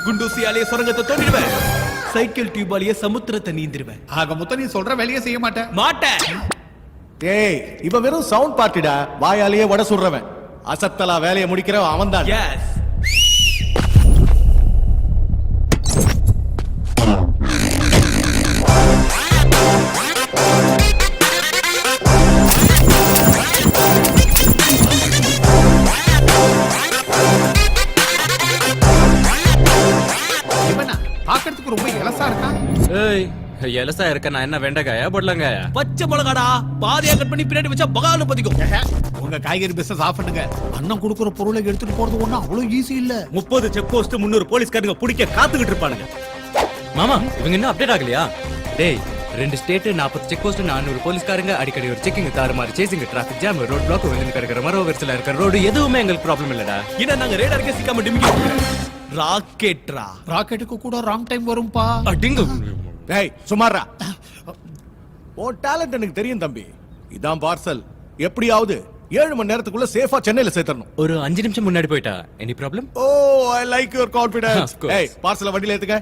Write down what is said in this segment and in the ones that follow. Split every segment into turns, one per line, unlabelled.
குண்டூசியாலே சுரங்கத்தை தோண்டிடுவேன், cycle டியூபாலேயே சமுத்திரத்தை நீந்திருவேன்.
ஆக மொத்தம் நீ சொல்ற வேலையை செய்ய
மாட்டேன்.
டேய் இவன் வெறும் சவுண்ட் பார்ட்டிடா, வாயாலேயே வட சுடுறவன். அசத்தலா வேலையை முடிக்கிறவன் அவன் தான்.
எஸ்.
பாக்கிறதுக்கு ரொம்ப எலசா இருக்கான்.
ஏய் எலசா இருக்க நான் என்ன வெண்டைக்காயா பொடலங்காயா?
பச்சை மிளகாடா, பாதியா கட் பண்ணி பின்னாடி வச்சா பகால பதிக்கும்.
உங்க காய்கறி பிசினஸ் ஆஃப் பண்ணுங்க. அண்ணன் கொடுக்குற பொருளை எடுத்துட்டு போறது ஒண்ணும் அவ்வளவு ஈஸி இல்ல.
30 செக் போஸ்ட் 300 போலீஸ்காரங்க பிடிக்க காத்துக்கிட்டு இருப்பானுங்க.
மாமா இவங்க இன்னும் அப்டேட் ஆகலையா? டேய் 2 ஸ்டேட் 40 செக் போஸ்ட் 400 போலீஸ்காரங்க அடிக்கடி ஒரு செக்கிங் தாறுமாறு chasing traffic jam road black வந்து கிடக்கிற மரோ வெர்சல இருக்கிற ரோடு எதுவுமே எங்களுக்கு ப்ராப்ளம் இல்லடா.
ஏன்னா நாங்க ரேடார் கேஸ் சிக்காம டிமிக்கி ராக்கெட்ரா.
ராக்கெட்டுக்கு கூட ராங் டைம் வரும்பா.
அடிங்க.
டேய் சுமாரா, ஓ டேலண்ட் எனக்கு தெரியும் தம்பி. இதான் பார்சல். எப்படியாவது 7 மணி நேரத்துக்குள்ள சேஃபா சென்னையில சேர்த்தறணும்.
ஒரு 5 நிமிஷம் முன்னாடி போயிட்டா any problem?
Oh I like your confidence. ஏய் பார்சலை வண்டியில ஏத்துங்க.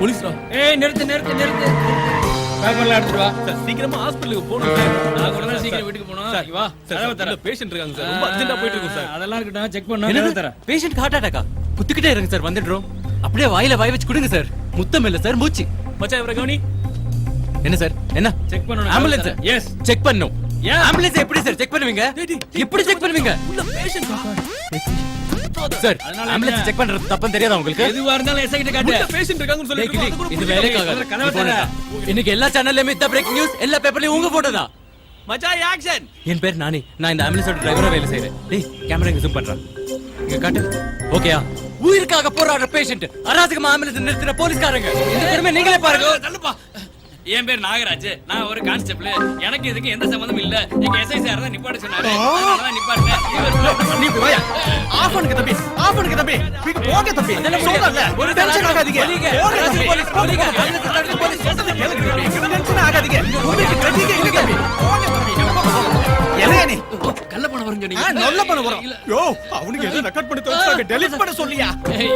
போலீஸ்ரா.
ஏய் நிறுத்து பேப்பர்லாம் எடுத்துட்டு வா.
சார் சீக்கிரமா ஹாஸ்பிடலுக்கு போணும் சார்.
நான் கூட தான் சீக்கிரம் வீட்டுக்கு போணும்.
சார்
வா
சார் பேஷண்ட் இருக்காங்க சார், ரொம்ப அர்ஜென்ட்டா போயிட்டு இருக்கு சார்.
அதெல்லாம் இருக்கட்டும், செக் பண்ணு தரேன்.
Patient heart அட்டாக்கா? குத்திக்கிட்டே இருங்க சார், வந்துடுறோம். அப்படியே வாயில வாய் வச்சு கொடுங்க சார். முத்தம் இல்ல சார், மூச்சு.
மச்சான் இவரை கவனி.
என்ன சார் என்ன
செக் பண்ணனும்?
ஆம்புலன்ஸ்.
எஸ்
செக் பண்ணனும். ஆம்புலன்ஸ் எப்படி சார் செக் பண்ணுவீங்க? எப்படி செக் பண்ணுவீங்க?
உள்ள பேஷண்ட்
சார் ஆம்புலன்ஸ் செக் பண்றது தப்பன்னு தெரியாதா உங்களுக்கு?
எதுவா இருந்தாலும் எஸ்ஐ கிட்ட காட்டு.
பேஷண்ட் இருக்காங்கன்னு சொல்லிட்டு
இது வேலைக்காக. இன்னைக்கு எல்லா சேனல்லயுமே இந்த பிரேக்கிங் நியூஸ், எல்லா பேப்பர்லயும் உங்க போட்டோ தான்.
மச்சான் ஆக்ஷன்.
என் பேர் நானி, நான் இந்த ஆம்புலன்ஸோட டிரைவரா வேலை செய்றேன். டேய் கேமரா இங்க ஜூம் பண்றேன். இங்க காட்டு. ஓகேயா? உயிருக்காக போராடுற பேஷண்ட், அராஜகமா ஆம்புலன்ஸ் நிறுத்தின போலீஸ்காரங்க, இந்த பெருமை நீங்களே பாருங்க.
தள்ளுப்பா. என் பேர் நாகராஜ், நான் ஒரு கான்ஸ்டபிள். எனக்கு இதுக்கு எந்த சம்பந்தமும் இல்ல. எங்க எஸ்ஐ சார் தான் நிப்பாட்ட சொன்னாரு, அதனால நிப்பாட்டேன்.
நீ போய் ஆஃப் பண்ணுங்க தம்பி, ஆஃப் பண்ணுங்க தம்பி. நீங்க போங்க தம்பி. சொல்றல ஒரு டென்ஷன் ஆகாதீங்க. போங்க தம்பி. போலீஸ் டென்ஷன் ஆகாதீங்க. உங்களுக்கு கட்டிங்க இல்ல தம்பி. போங்க தம்பி. என்ன நீ
கள்ள பணம் வருங்க நீங்க.
நல்ல பணம் வரும். யோ அவனுக்கு என்ன ரெக்கார்ட் பண்ணி தோச்சாங்க, டெலீட் பண்ண சொல்லியா?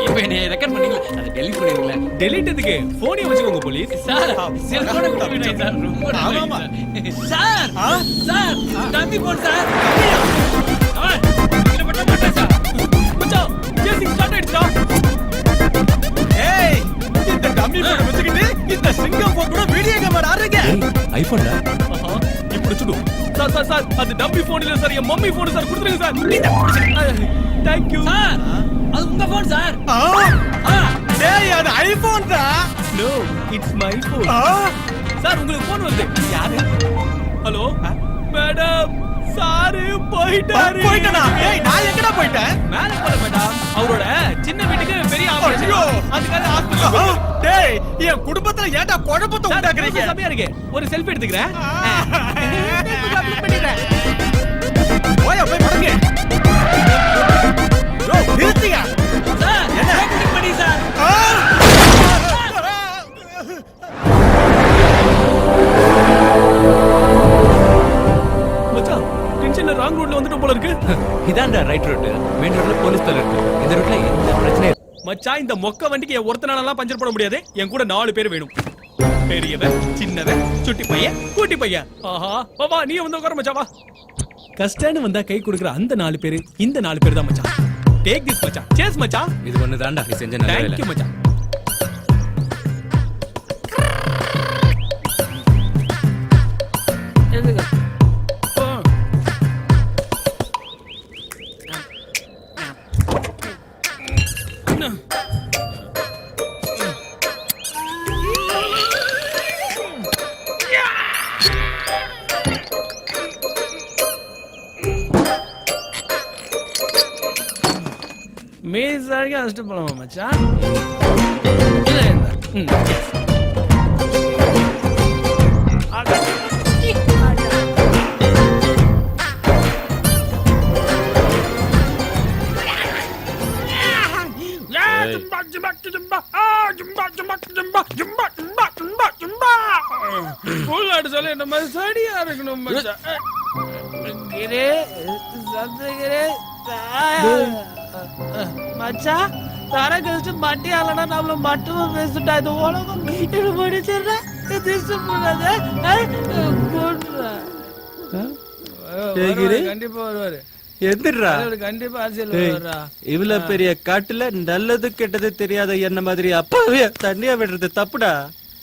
இப்போ என்ன ரெக்கார்ட் பண்ணீங்க, அதை டெலீட் பண்ணிடுங்களா?
டெலீட் எதுக்கு? போனே வச்சுக்கோங்க போலீஸ்.
சார் செல்போனை கொடுத்துட்டேன் சார். ரொம்ப நன்றி sir. Sir dummy phone sir. இத பட்ட மாட்டேன் சார்.
மச்சான் சேசிங் ஸ்டார்ட் ஆயிடுச்சா? ஏய் இந்த டம்மி போன் வச்சுக்கிட்டு இந்த சிங்கம் போன் கூட வீடியோ கேமரா ஆடுறீங்க.
ஐபோன்டா
இப்படி சுடு. சார் சார் சார் அது டம்மி போன் இல்ல சார், என் மம்மி போன் சார். கொடுத்துருங்க சார். Thank you
sir. அது உங்க போன் சார்.
டேய் அது ஐபோன் தான். No it's my phone. Sir உங்களுக்கு போன் வருது. யாரு? ஹலோ மேடம், சாரு போயிட்டாரு. போய்ட்டனா? ஏய் நான் எங்கடா போயிட்டேன்? மேல போல மேடம், அவரோட சின்ன வீட்டுக்கு பெரிய ஆபரேஷன், அதுக்காக ஹாஸ்பிடல். டேய் என் குடும்பத்துல ஏன்டா குழப்பத்தை உண்டாக்குறீங்க? சமையா இருக்கு, ஒரு செல்ஃபி எடுத்துக்கிறேன். போய் படுங்க. யோ நிறுத்துங்க
சார். என்ன பண்ணி சார்?
மச்சான் டென்ஷன்ல ராங் ரோட்ல வந்துட்டோம் போல இருக்கு.
இதான்டா ரைட் ரோட். மெயின் ரோட்ல போலீஸ் தலை இருக்கு. இந்த ரோட்ல எந்த பிரச்சனையும்
மச்சான் இந்த மொக்க வண்டிக்கு என் ஒருத்தனாலலாம் பஞ்சர் போட முடியாது. என் கூட 4 பேர் வேணும். பெரியவன், சின்னவன், சுட்டி பையன், கூட்டி பையன். ஆஹா வா நீ வந்து உட்கார மச்சான் வா. கஷ்டன்னு வந்தா கை கொடுக்குற அந்த 4 பேர் இந்த 4 பேர் தான் மச்சான். டேக் திஸ் மச்சான். சேஸ் மச்சான்.
இது ஒண்ணு தான்டா நீ செஞ்ச நல்ல வேலை.
தேங்க் யூ மச்சான்.
எதுங்க?
மேசாக அரெஸ்ட் பண்ணலாமா மச்சான்? இல்ல சொல்லு இந்த மாதிரி சரியா இருக்கணும் மச்சான். கிரே சந்திரகிரே மச்சான் தர கழிச்சு மட்டியாலனா நம்மள மட்டுமா பேசிட்டா இது உலகம் இது முடிச்சிடுறா இது பண்ணாத கண்டிப்பா வருவாரு.
எந்திரா
கண்டிப்பா அரசியல் வருவாரா?
இவ்வளவு பெரிய காட்டுல நல்லது கெட்டது தெரியாத என்ன மாதிரி அப்பாவே தண்ணியா விடுறது தப்புடா.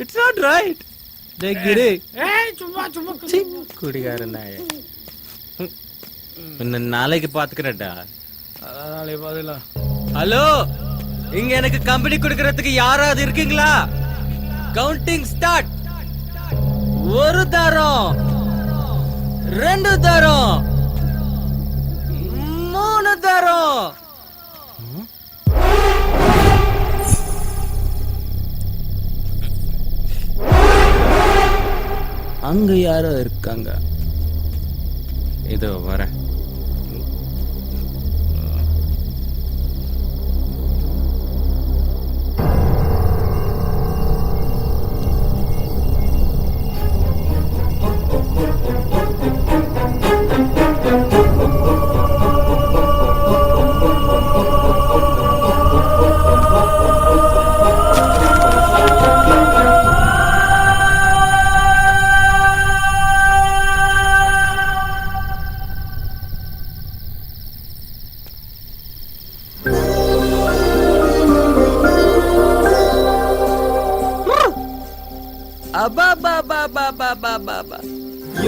It's not right. கிரி
சும்மா சும்மா
குடிகார நாய. நாளைக்கு பாத்துக்கிறேன்டா.
நாளைக்கு பாத்துக்கலாம்.
ஹலோ, இங்க எனக்கு கம்பெனி கொடுக்கறதுக்கு யாராவது இருக்கீங்களா? Counting start. 1 தரம், 2 தரம், 3 தரம். அங்க யாரோ இருக்காங்க. இதோ வரேன்.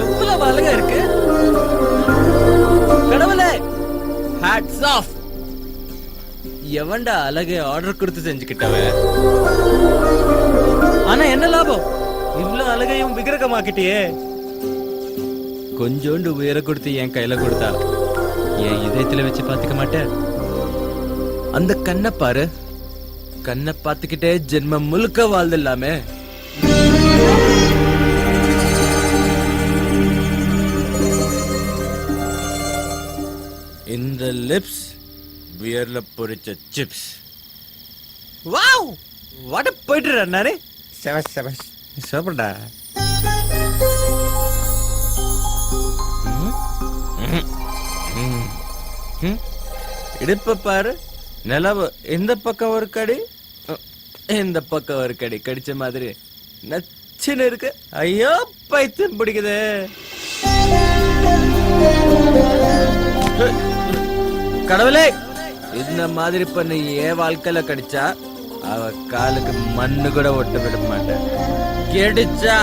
எவ்வளவு அழகா இருக்கு கடவுளே. Hats off. எவன்டா அழகை ஆர்டர் கொடுத்து செஞ்சுக்கிட்டவ? ஆனா என்ன லாபம்? இவ்வளவு அழகையும் விக்கிரகமாக்கிட்டியே. கொஞ்சோண்டு உயர கொடுத்து என் கையில கொடுத்தா என் இதயத்துல வச்சு பாத்துக்க மாட்டேன். அந்த கண்ணை பாரு. கண்ணை பாத்துக்கிட்டே ஜென்மம் முழுக்க வாழ்ந்துடலாமே. இந்த லிப்ஸ் பியர்ல பொரிச்ச சிப்ஸ். வாவ், வாட் போயிட்டு நானே. செவஸ் செவஸ் சாப்பிடா. இடுப்ப பாரு. நிலவு இந்த பக்கம் ஒரு கடி, இந்த பக்கம் ஒரு கடி கடிச்ச மாதிரி நச்சுன்னு இருக்கு. ஐயோ பைத்தியம் பிடிக்குது. கடவுளே, இந்த மாதிரி பண்ண என் வாழ்க்கையில கடிச்சா அவ காலுக்கு மண்ணு கூட ஒட்ட விட மாட்டேன். கெடிச்சா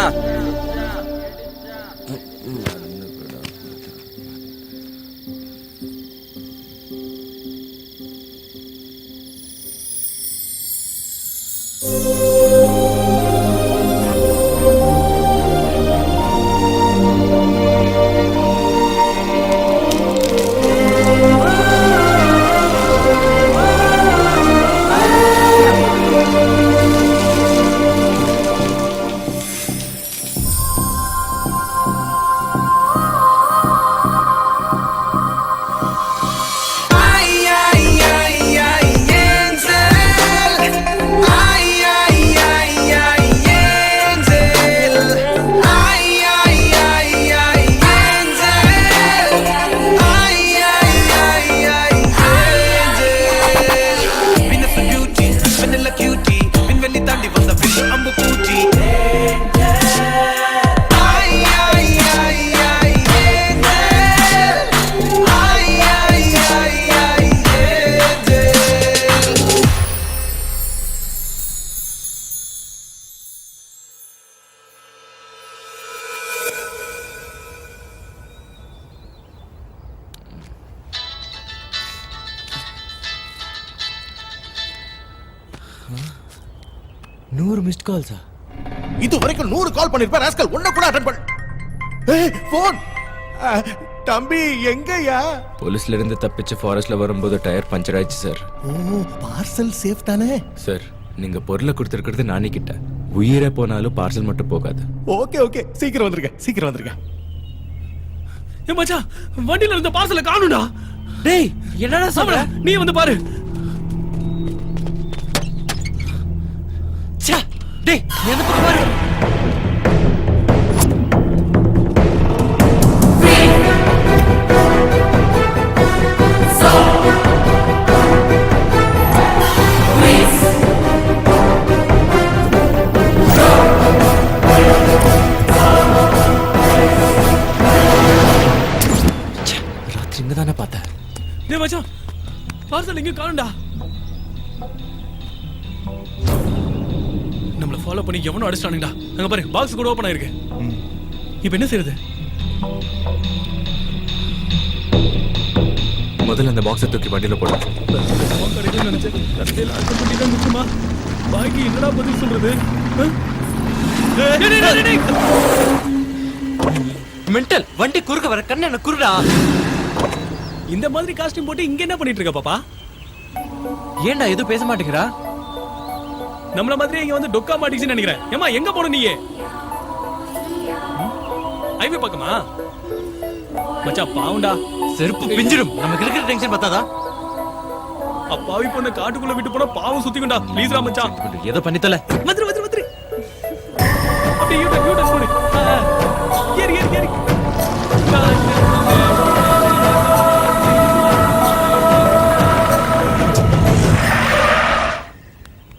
நூறு மிஸ்ட் கால்ஸா?
இது வரைக்கும் 100 கால் பண்ணிருப்பேன். ராஸ்கல் ஒண்ணு கூட அட்டெண்ட் பண்ண. ஏய் போன். தம்பி எங்கயா?
போலீஸ்ல இருந்து தப்பிச்சு ஃபாரஸ்ட்ல வரும்போது டயர் பஞ்சர் ஆயிடுச்சு சார்.
ஓ, பார்சல் சேஃப் தானே?
சார், நீங்க பொருளை கொடுத்துருக்கிறது நானே கிட்ட. உயிரே போனாலும் பார்சல் மட்டும் போகாது.
ஓகே ஓகே, சீக்கிரம் வந்துருங்க, சீக்கிரம் வந்துருங்க.
ஏ மச்சான், வண்டியில இருந்த பார்சலை காணும்டா.
டேய், என்னடா சொல்ற?
நீ வந்து பாரு.
டேய், எந்த பக்கம் பாரு.
டேய் மச்சான் பார்சல் எங்க காணோம்டா. நம்மள ஃபாலோ பண்ணி எவனோ அடிச்சானுங்கடா. அங்க பாரு பாக்ஸ் கூட ஓபன் ஆயிருக்கு. இப்போ என்ன செய்யறது?
முதல்ல அந்த பாக்ஸை தூக்கி வண்டியில போடு.
கடையில நினைச்சேன் கடையில அக்க பண்ணி தான் நிக்குமா. பாக்கி என்னடா பதில் சொல்றது? டேய் டேய் டேய்
மென்டல் வண்டி குறுக்க வர கண்ணு என்ன குருடா.
இந்த மாதிரி காஸ்டியூம் போட்டு இங்க என்ன பண்ணிட்டு இருக்க பாப்பா?
ஏன்டா எதுவும் பேச மாட்டேங்கிறா?
நம்மள மாதிரி இங்க வந்து டொக்கா மாட்டிச்சுன்னு நினைக்கிறேன். ஏமா எங்க போன நீ? ஹைவே பக்கமா? மச்சான் பாவுண்டா.
செருப்பு பிஞ்சிடும். நமக்கு இருக்கிற டென்ஷன் பத்தாதா?
அப்பாவி பொண்ணு காட்டுக்குள்ள விட்டு போனா பாவம் சுத்திக்கும்டா. ப்ளீஸ்ரா மச்சான்.
ஏதோ பண்ணித்தல.
வந்துரு வந்துரு வந்துரு. அப்படியே யூட்டர் போடு. ஏறி ஏறி ஏறி.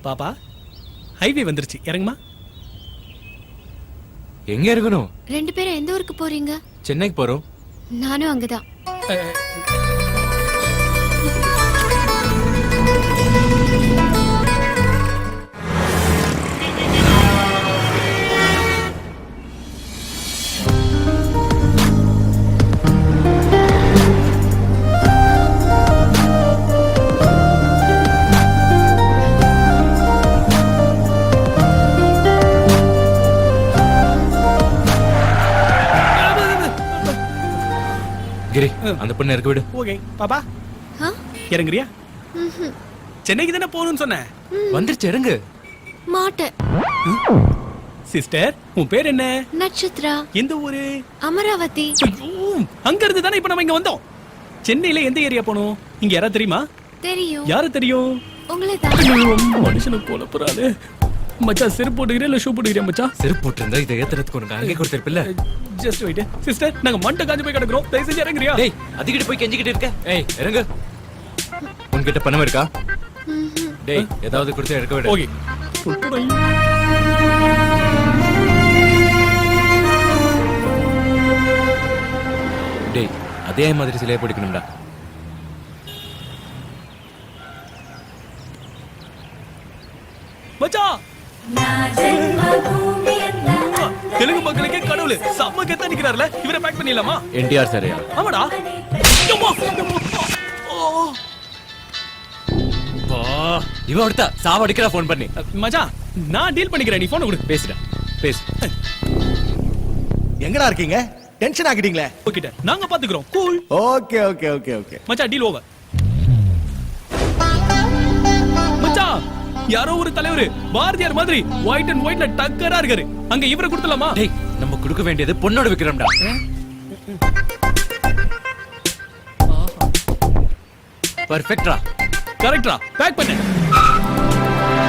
பாப்பா ஹைவே வந்துருச்சு, இறங்குமா.
எங்க இருக்கணும்?
2 பேரும் எந்த ஊருக்கு போறீங்க?
சென்னைக்கு போறோம்.
நானும் அங்கதான்.
கிரி அந்த பொண்ணு இறக்க விடு.
ஓகே பாப்பா
ஆ?
இறங்குறியா?
ம்ஹும்.
சென்னைக்கு தானே போகணும்னு சொன்னேன்.
வந்துருச்சு இறங்கு.
மாட்டேன்.
சிஸ்டர் உன் பேர் என்ன?
நட்சத்திரா.
எந்த ஊரு?
அமராவதி.
ஐயோ, அங்க இருந்து தானே இப்ப நம்ம இங்க வந்தோம். சென்னையில எந்த ஏரியா போனோம்? இங்க யாரா தெரியுமா?
தெரியும்.
யாரு தெரியும்?
உங்களை தான்.
மனுஷனை போல போறாரு. மச்சான் செருப்பு போட்டுக்கிறேன் இல்ல ஷூ போட்டுக்கிறேன் மச்சான்?
செருப்பு போட்டிருந்தா இதை ஏத்துறதுக்கு உனக்கு அங்கே கொடுத்திருப்பில்ல.
ஜஸ்ட் வெயிட் சிஸ்டர், நாங்க மண்டை காஞ்சு போய் கிடக்குறோம். தயவு செஞ்சு இறங்குறியா?
டேய் அதிகிட்ட போய் கெஞ்சிக்கிட்டு இருக்க. ஏய் இறங்கு. உன்கிட்ட பணம் இருக்கா?
ம்ஹும்.
டேய் ஏதாவது கொடுத்து எடுக்க விடு.
ஓகே
டேய் அதே மாதிரி சிலையை பிடிக்கணும்டா.
மச்சான் தெலுங்கு மக்களுக்கே கடவுள் செம்ம கெத்தா நிக்கிறாருல. இவரை பேக் பண்ணிடலாமா?
என்டிஆர் சரியா?
ஆமாடா. அம்மா, அம்மா. ஓ. வா.
இவன் ஒருத்தா சாவடிக்கிறா ஃபோன் பண்ணி.
மச்சான் நான் டீல் பண்ணிக்கிறேன், நீ போன் கொடு.
பேசுடா பேசு.
எங்கடா இருக்கீங்க? டென்ஷன் ஆகிட்டீங்களே.
ஓகே நாங்க பாத்துக்கிறோம். Cool.
Okay okay okay okay.
மச்சான் டீல் ஓவர். மச்சான் யாரோ ஒரு தலைவர் பாரதியார் மாதிரி ஒயிட் அண்ட் ஒயிட்ல டக்கரா இருக்காரு. அங்க இவரை கொடுத்தலாமா?
டேய் நம்ம கொடுக்க வேண்டியது பொண்ணோட விக்ரம்டா.
பர்ஃபெக்ட்டா. கரெக்ட்டா. பேக் பண்ணு.